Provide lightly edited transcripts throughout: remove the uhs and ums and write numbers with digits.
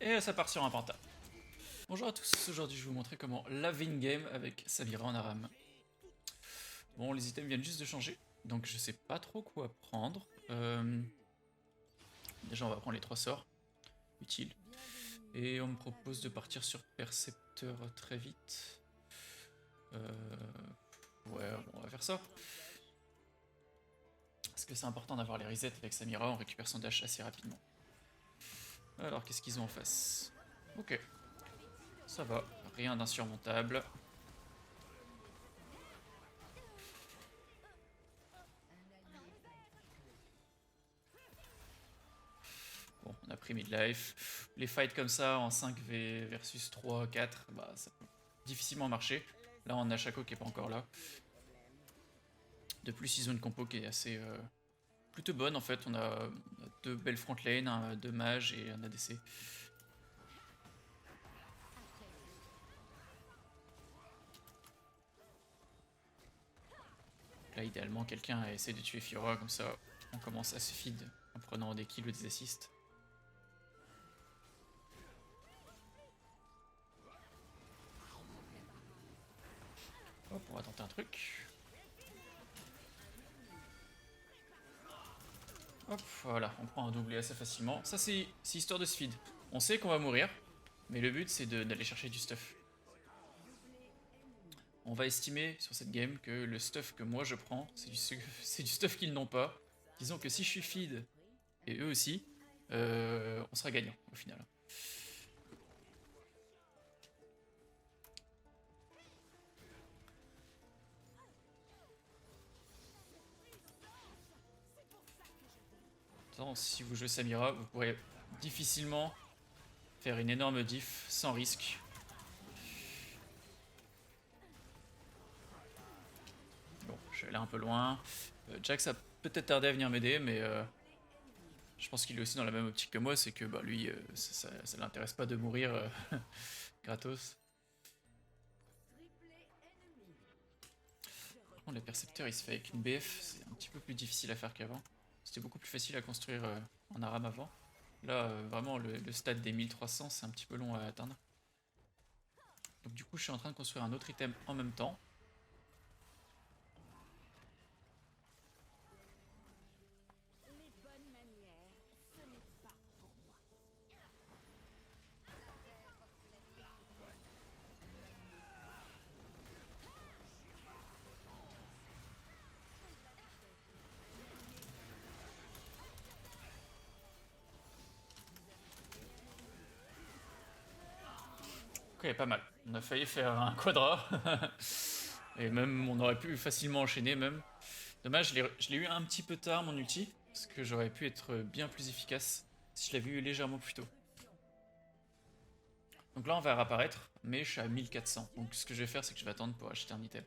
Et ça part sur un penta. Bonjour à tous, aujourd'hui je vais vous montrer comment laver une game avec Samira en Aram. Bon, les items viennent juste de changer, donc je sais pas trop quoi prendre. Déjà on va prendre les 3 sorts, utiles. Et on me propose de partir sur Percepteur très vite. Ouais, bon, on va faire ça. Parce que c'est important d'avoir les resets avec Samira, on récupère son dash assez rapidement. Alors qu'est-ce qu'ils ont en face? Ok, ça va, rien d'insurmontable. Bon, on a pris midlife. Les fights comme ça en 5v versus 3, 4, bah ça peut difficilement marcher. Là on a Shaco qui est pas encore là. De plus ils ont une compo qui est assez plutôt bonne en fait. On a deux belles front lane, deux mages et un ADC. Là idéalement quelqu'un essaie de tuer Fiora, comme ça on commence à se feed en prenant des kills ou des assists. Hop, on va tenter un truc. Hop, voilà, on prend un doublé assez facilement. Ça c'est histoire de se feed. On sait qu'on va mourir, mais le but c'est d'aller chercher du stuff. On va estimer sur cette game que le stuff que moi je prends, c'est du stuff qu'ils n'ont pas. Disons que si je suis feed, et eux aussi, on sera gagnant au final. Attends, si vous jouez Samira, vous pourrez difficilement faire une énorme diff sans risque. Bon, je suis allé un peu loin. Jax a peut-être tardé à venir m'aider, mais je pense qu'il est aussi dans la même optique que moi, c'est que bah, lui, ça l'intéresse pas de mourir gratos. Par contre, les percepteurs, il se fait avec une BF, c'est un petit peu plus difficile à faire qu'avant. C'était beaucoup plus facile à construire en Aram avant. Là, vraiment, le stade des 1300, c'est un petit peu long à atteindre. Donc du coup, je suis en train de construire un autre item en même temps. Ok, pas mal. On a failli faire un quadra. Et même, on aurait pu facilement enchaîner même. Dommage, je l'ai eu un petit peu tard, mon ulti. Parce que j'aurais pu être bien plus efficace si je l'avais eu légèrement plus tôt. Donc là, on va réapparaître, mais je suis à 1400. Donc ce que je vais faire, c'est que je vais attendre pour acheter un item.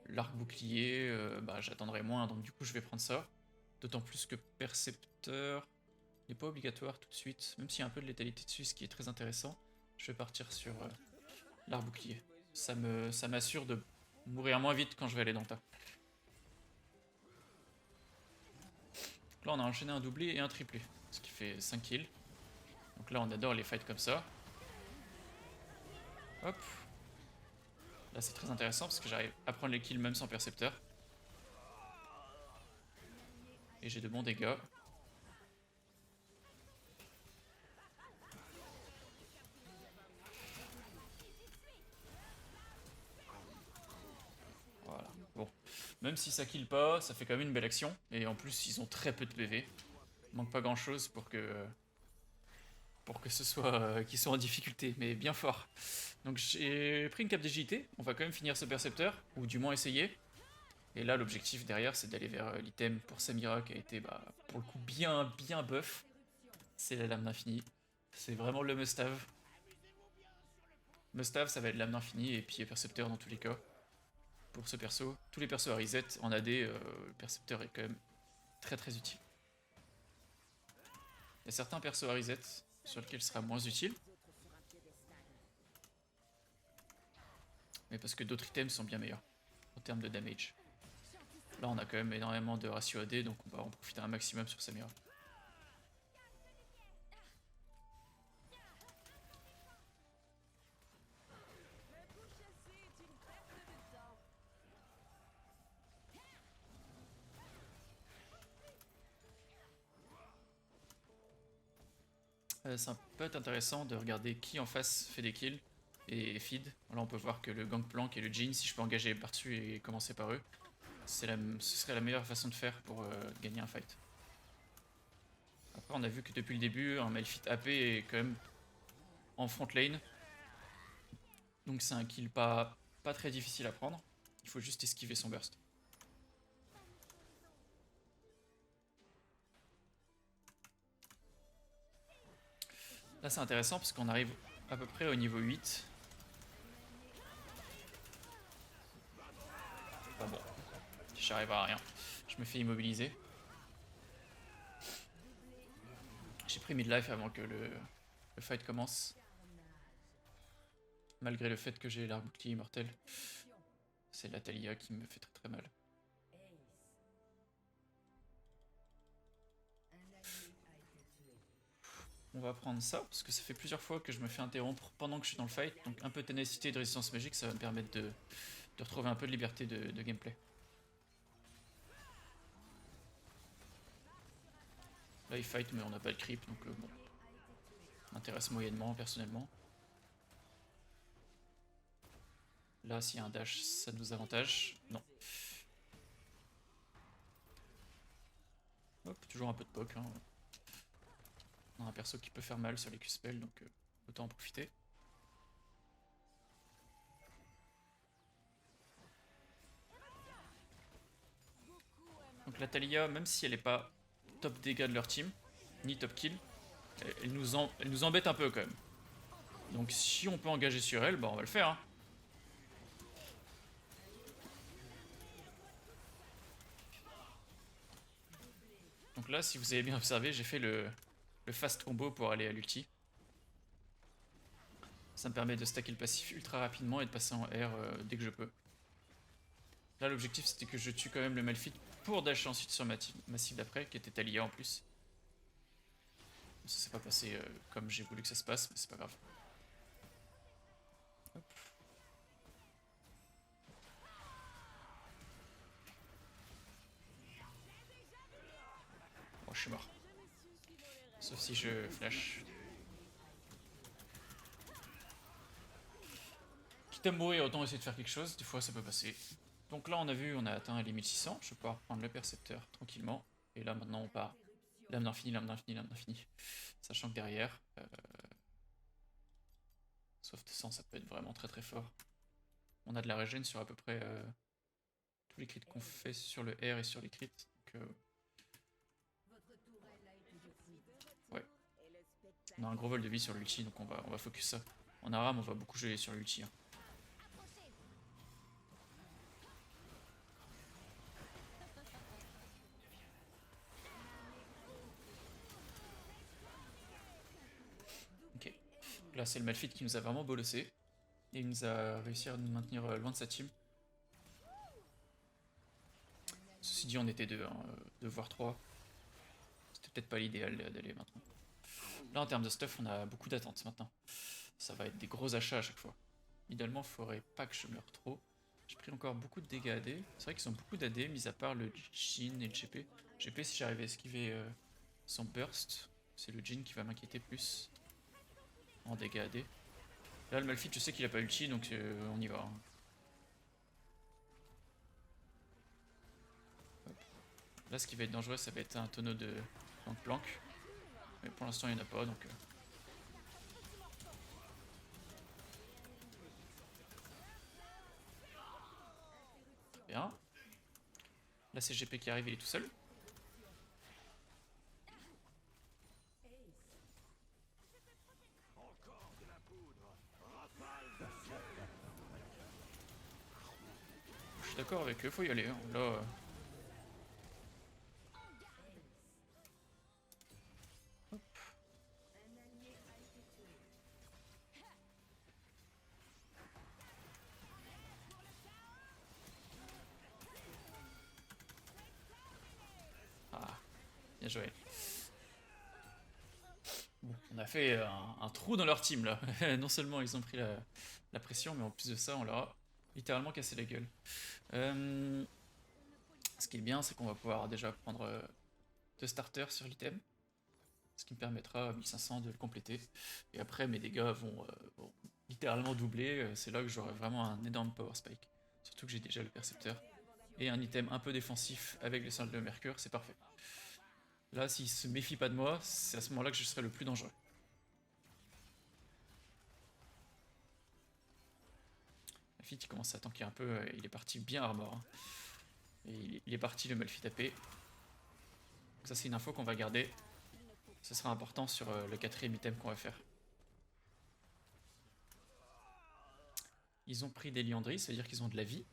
L'arc bouclier, bah, j'attendrai moins, donc du coup, je vais prendre ça. D'autant plus que Percepteur n'est pas obligatoire tout de suite, même s'il y a un peu de létalité dessus, ce qui est très intéressant. Je vais partir sur l'arc bouclier. Ça m'assure de mourir moins vite quand je vais aller dans le tas. Donc là, on a enchaîné un doublé et un triplé, ce qui fait 5 kills. Donc là, on adore les fights comme ça. Hop. Là, c'est très intéressant parce que j'arrive à prendre les kills même sans percepteur. Et j'ai de bons dégâts. Voilà. Bon. Même si ça kill pas, ça fait quand même une belle action. Et en plus, ils ont très peu de PV. Il manque pas grand chose pour que ce soit qu'ils soient en difficulté, mais bien fort. Donc j'ai pris une cape d'agilité. On va quand même finir ce percepteur, ou du moins essayer. Et là, l'objectif derrière, c'est d'aller vers l'item pour Samira qui a été, bah, pour le coup, bien buff. C'est la lame d'infini. C'est vraiment le must-have. Must-have, ça va être lame d'infini et puis percepteur dans tous les cas. Pour ce perso, tous les persos à reset en AD, le percepteur est quand même très utile. Il y a certains persos à reset sur lesquels ce sera moins utile. Mais parce que d'autres items sont bien meilleurs en termes de damage. Là, on a quand même énormément de ratio AD, donc on va en profiter un maximum sur Samira. Ça peut être intéressant de regarder qui en face fait des kills et feed. Là on peut voir que le Gangplank et le Jhin, si je peux engager par-dessus et commencer par eux, ce serait la meilleure façon de faire pour gagner un fight. Après on a vu que depuis le début, un Malphite AP est quand même en front lane. Donc c'est un kill pas très difficile à prendre. Il faut juste esquiver son burst. Là c'est intéressant parce qu'on arrive à peu près au niveau 8. Bah bon, j'arrive à rien. Je me fais immobiliser. J'ai pris mid-life avant que le fight commence. Malgré le fait que j'ai l'arc bouclier immortel. C'est la Taliyah qui me fait très très mal. On va prendre ça, parce que ça fait plusieurs fois que je me fais interrompre pendant que je suis dans le fight. Donc un peu de ténacité et de résistance magique, ça va me permettre de retrouver un peu de liberté de gameplay. Là il fight mais on n'a pas de creep, donc bon. M'intéresse moyennement personnellement. Là s'il y a un dash, ça nous avantage. Non. Hop, toujours un peu de poke. Hein. On a un perso qui peut faire mal sur les Q-spells, donc autant en profiter. Donc la Taliyah, même si elle n'est pas top dégâts de leur team, ni top kill, elle nous embête un peu quand même. Donc si on peut engager sur elle, bah on va le faire. Hein. Donc là, si vous avez bien observé, j'ai fait le fast combo pour aller à l'ulti. Ça me permet de stacker le passif ultra rapidement et de passer en R dès que je peux. Là, l'objectif c'était que je tue quand même le Malphite pour dasher ensuite sur ma cible d'après, qui était Taliyah en plus. Ça s'est pas passé comme j'ai voulu que ça se passe, mais c'est pas grave. Hop. Bon, je suis mort. Sauf si je flash. Quitte à mourir, autant essayer de faire quelque chose, des fois ça peut passer. Donc là on a vu, on a atteint les 1600, je vais pouvoir prendre le percepteur tranquillement. Et là maintenant on part. Lame d'infini, lame d'infini, lame d'infini. Sachant que derrière, sauf de sang, ça peut être vraiment très très fort. On a de la régène sur à peu près tous les crits qu'on fait sur le R et sur les crits. Donc, ouais. On a un gros vol de vie sur l'ulti, donc on va focus ça. En Aram, on va beaucoup jouer sur l'ulti. Hein. Ok. Là, c'est le Malphite qui nous a vraiment bolossé. Et il nous a réussi à nous maintenir loin de sa team. Ceci dit, on était deux, hein, 2 voire 3. C'était peut-être pas l'idéal d'aller maintenant. Là, en termes de stuff, on a beaucoup d'attentes maintenant. Ça va être des gros achats à chaque fois. Idéalement, il faudrait pas que je meure trop. J'ai pris encore beaucoup de dégâts AD. C'est vrai qu'ils ont beaucoup d'AD, mis à part le Jhin et le GP. GP, si j'arrive à esquiver son burst, c'est le Jhin qui va m'inquiéter plus en dégâts AD. Là, le Malphite, je sais qu'il a pas ulti, donc on y va. Hein. Là, ce qui va être dangereux, ça va être un tonneau de Gangplank. Mais pour l'instant, il n'y en a pas, donc... Bien. Là, c'est GP qui arrive, il est tout seul. Je suis d'accord avec eux, faut y aller. Hein. Là... Ah, bien joué. Bon, on a fait un trou dans leur team là. Non seulement ils ont pris la pression, mais en plus de ça, on leur a littéralement cassé la gueule. Ce qui est bien, c'est qu'on va pouvoir déjà prendre 2 starters sur l'item. ce qui me permettra à 1500 de le compléter. Et après mes dégâts vont littéralement doubler, c'est là que j'aurai vraiment un énorme power spike. Surtout que j'ai déjà le percepteur. Et un item un peu défensif avec les salles de mercure, c'est parfait. Là, s'il se méfie pas de moi, c'est à ce moment-là que je serai le plus dangereux. Malphite il commence à tanker un peu, il est parti bien armor. Hein. Et il est parti le Malphite AP. Donc ça c'est une info qu'on va garder. Ce sera important sur le 4ème item qu'on va faire. Ils ont pris des liandries, ça veut dire qu'ils ont de la vie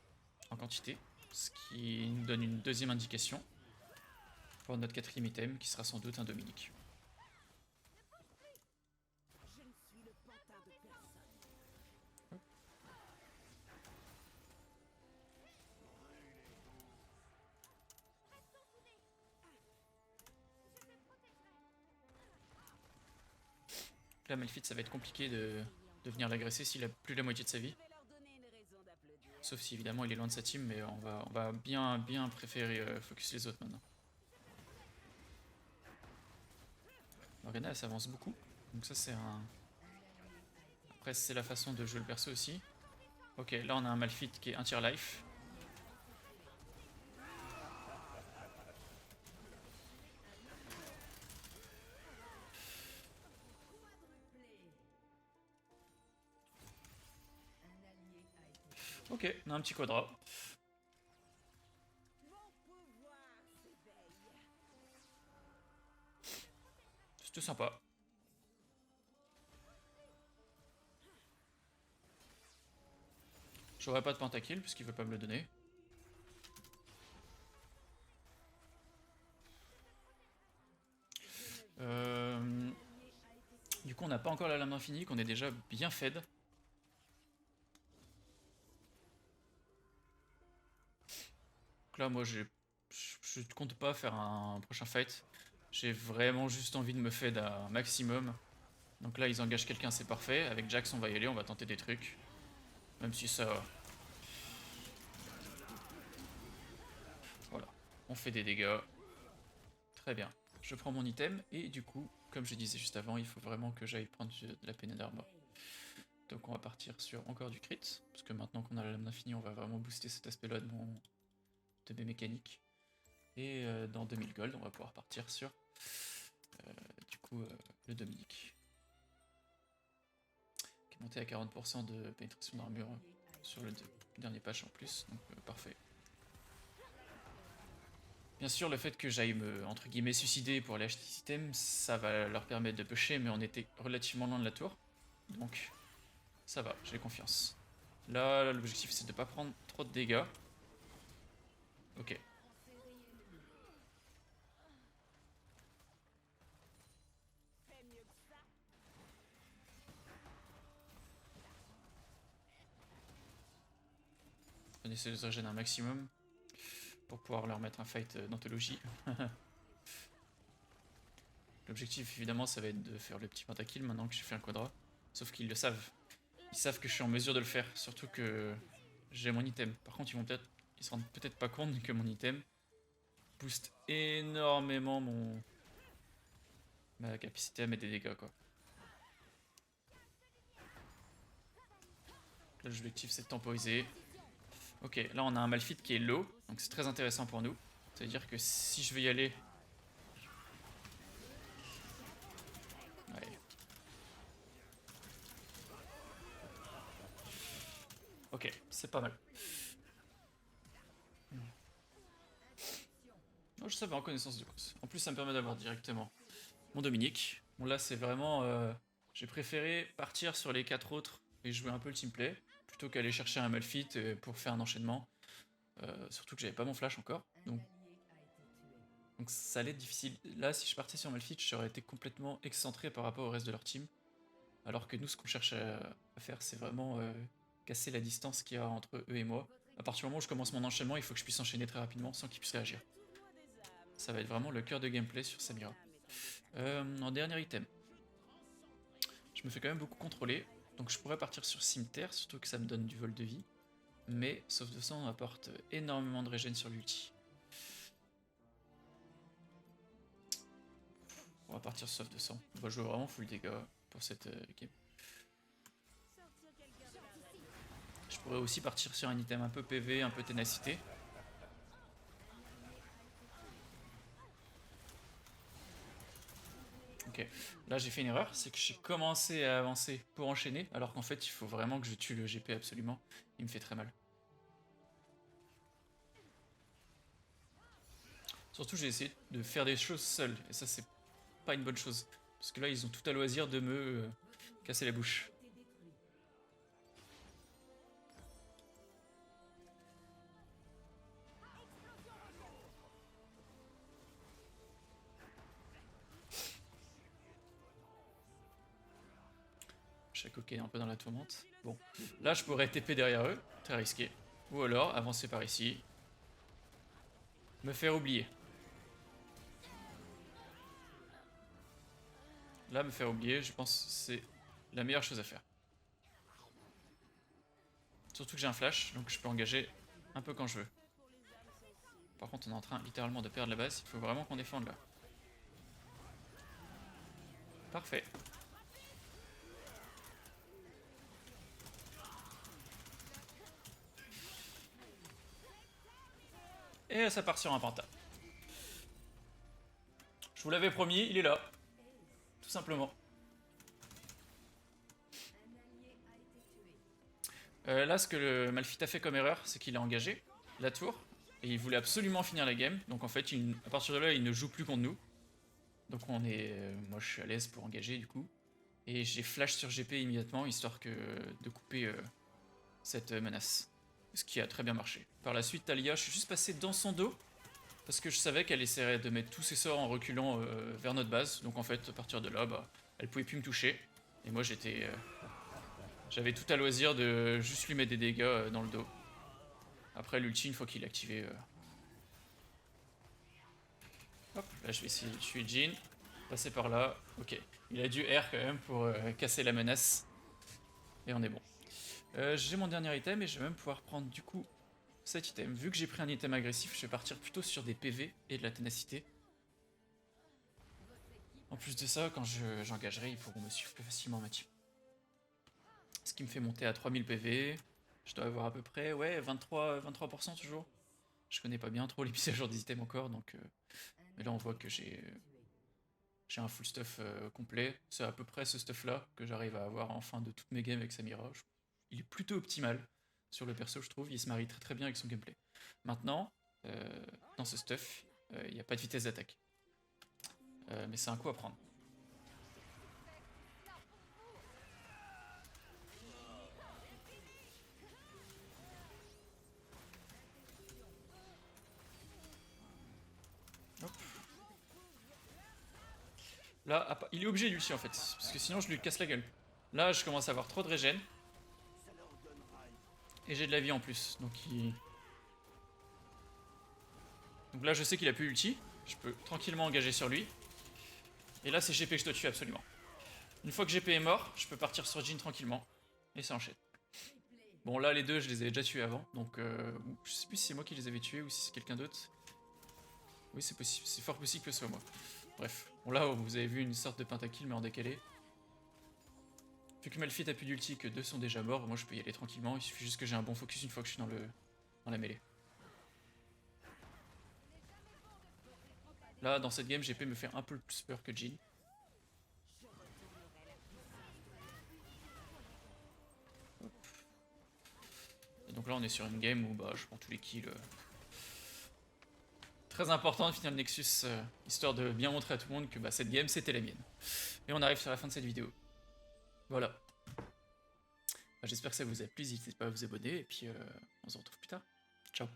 en quantité. Ce qui nous donne une deuxième indication pour notre 4ème item qui sera sans doute un Dominique. Là, Malphite, ça va être compliqué de venir l'agresser s'il a plus la moitié de sa vie. Sauf si évidemment il est loin de sa team, mais on va bien préférer focus les autres maintenant. Morgana elle s'avance beaucoup, donc ça c'est un... Après c'est la façon de jouer le perso aussi. Ok, là on a un Malphite qui est un tier life. Ok, on a un petit quadra. C'était sympa. J'aurais pas de pentakill puisqu'il veut pas me le donner. Du coup on n'a pas encore la lame d'infini, qu'on est déjà bien fed. Donc là moi je compte pas faire un prochain fight. J'ai vraiment juste envie de me fed à un maximum. Donc là ils engagent quelqu'un, c'est parfait. Avec Jax on va y aller, on va tenter des trucs. Même si ça... Voilà, on fait des dégâts. Très bien. Je prends mon item et du coup, comme je disais juste avant, il faut vraiment que j'aille prendre de la peine d'armor. Donc on va partir sur encore du crit, parce que maintenant qu'on a la lame d'infini, on va vraiment booster cet aspect-là de mes mécaniques. Et dans 2000 gold, on va pouvoir partir sur le Dominique. Qui est monté à 40% de pénétration d'armure sur le dernier patch en plus, donc parfait. Bien sûr, le fait que j'aille me, entre guillemets, suicider pour aller acheter des items, ça va leur permettre de pusher, mais on était relativement loin de la tour. Donc, ça va, j'ai confiance. Là, l'objectif, c'est de pas prendre trop de dégâts. Ok. On essaie de se régénérer un maximum pour pouvoir leur mettre un fight d'anthologie. L'objectif, évidemment, ça va être de faire le petit pentakill maintenant que j'ai fait un quadra. Sauf qu'ils le savent. Ils savent que je suis en mesure de le faire, surtout que j'ai mon item. Par contre, ils se rendent peut-être pas compte que mon item booste énormément ma capacité à mettre des dégâts, quoi. L'objectif, c'est de temporiser. Ok, là on a un Malphite qui est low, donc c'est très intéressant pour nous. Ça veut dire que si je veux y aller... Ouais. Ok, c'est pas mal. Oh, je savais en connaissance de cause. En plus, ça me permet d'avoir directement mon Dominique. Bon, là, c'est vraiment... j'ai préféré partir sur les 4 autres et jouer un peu le teamplay, plutôt qu'aller chercher un Malphite pour faire un enchaînement. Surtout que j'avais pas mon flash encore, donc ça allait être difficile. Là, si je partais sur Malphite, j'aurais été complètement excentré par rapport au reste de leur team. Alors que nous, ce qu'on cherche à faire, c'est vraiment casser la distance qu'il y a entre eux et moi. À partir du moment où je commence mon enchaînement, il faut que je puisse enchaîner très rapidement sans qu'ils puissent réagir. Ça va être vraiment le cœur de gameplay sur Samira. En dernier item, je me fais quand même beaucoup contrôler, donc je pourrais partir sur Cimetière, surtout que ça me donne du vol de vie. Mais Sauf de sang apporte énormément de régène sur l'ulti. On va partir sauf de 100. On va jouer vraiment full dégâts pour cette game. Je pourrais aussi partir sur un item un peu PV, un peu ténacité. Ok, là j'ai fait une erreur, c'est que j'ai commencé à avancer pour enchaîner, alors qu'en fait il faut vraiment que je tue le GP absolument. Il me fait très mal. Surtout j'ai essayé de faire des choses seul, et ça c'est pas une bonne chose. Parce que là ils ont tout à loisir de me casser la bouche. Shaco est un peu dans la tourmente. Bon, là je pourrais TP derrière eux, très risqué. Ou alors avancer par ici. Me faire oublier. Là, me faire oublier, je pense que c'est la meilleure chose à faire. Surtout que j'ai un flash, donc je peux engager un peu quand je veux. Par contre, on est en train littéralement de perdre la base, il faut vraiment qu'on défende là. Parfait. Et ça part sur un penta. Je vous l'avais promis, il est là. Tout simplement. Là, ce que le Malphite a fait comme erreur, c'est qu'il a engagé la tour. Et il voulait absolument finir la game. Donc en fait, à partir de là, il ne joue plus contre nous. Donc on est... moi, je suis à l'aise pour engager du coup. Et j'ai flash sur GP immédiatement, histoire de couper cette menace. Ce qui a très bien marché. Par la suite, Taliyah, je suis juste passé dans son dos. Parce que je savais qu'elle essaierait de mettre tous ses sorts en reculant vers notre base. Donc en fait, à partir de là, bah, elle pouvait plus me toucher. Et moi, j'avais tout à loisir de juste lui mettre des dégâts dans le dos. Après, l'ulti, une fois qu'il est activé... Hop, là, je vais essayer de tuer Jhin. Passer par là. Ok, il a dû R quand même pour casser la menace. Et on est bon. J'ai mon dernier item et je vais même pouvoir prendre du coup cet item. Vu que j'ai pris un item agressif, je vais partir plutôt sur des PV et de la ténacité. En plus de ça, quand j'engagerai, ils pourront me suivre plus facilement ma team. Ce qui me fait monter à 3000 PV. Je dois avoir à peu près, ouais, 23% toujours. Je connais pas bien trop les mises à jour des items encore, donc... mais là on voit que j'ai un full stuff complet. C'est à peu près ce stuff là que j'arrive à avoir en fin de toutes mes games avec Samira. Il est plutôt optimal sur le perso, je trouve. Il se marie très très bien avec son gameplay. Maintenant, dans ce stuff, il n'y a pas de vitesse d'attaque. Mais c'est un coup à prendre. Hop. Là, il est obligé lui en fait, parce que sinon je lui casse la gueule. Là, je commence à avoir trop de régène. Et j'ai de la vie en plus, donc Donc là, je sais qu'il a plus l'ulti. Je peux tranquillement engager sur lui. Et là, c'est GP que je dois tuer absolument. Une fois que GP est mort, je peux partir sur Jhin tranquillement. Et ça enchaîne. Bon, là, les deux, je les avais déjà tués avant. Donc, je sais plus si c'est moi qui les avais tués ou si c'est quelqu'un d'autre. Oui, c'est possible. C'est fort possible que ce soit moi. Bref. Bon, là, vous avez vu une sorte de pentakill, mais en décalé. Vu que Malphite a plus d'ulti, que deux sont déjà morts, moi je peux y aller tranquillement. Il suffit juste que j'ai un bon focus une fois que je suis dans la mêlée. Là, dans cette game, GP me fait un peu plus peur que Jhin. Et donc là, on est sur une game où bah, je prends tous les kills. Très important de finir le Nexus, histoire de bien montrer à tout le monde que bah, cette game, c'était la mienne. Et on arrive sur la fin de cette vidéo. Voilà. Bah, j'espère que ça vous a plu, n'hésitez pas à vous abonner, et puis on se retrouve plus tard. Ciao.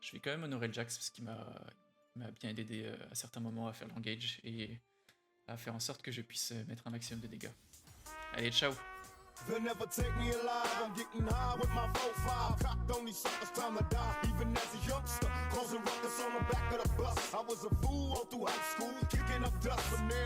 Je vais quand même honorer le Jax parce qu'il m'a bien aidé à certains moments à faire l'engage et à faire en sorte que je puisse mettre un maximum de dégâts. Allez, ciao. They'll never take me alive. I'm getting high with my 4-5. Cocked on these suckers, time to die. Even as a youngster, causing ruckus on the back of the bus. I was a fool all through high school, kicking up dust from there.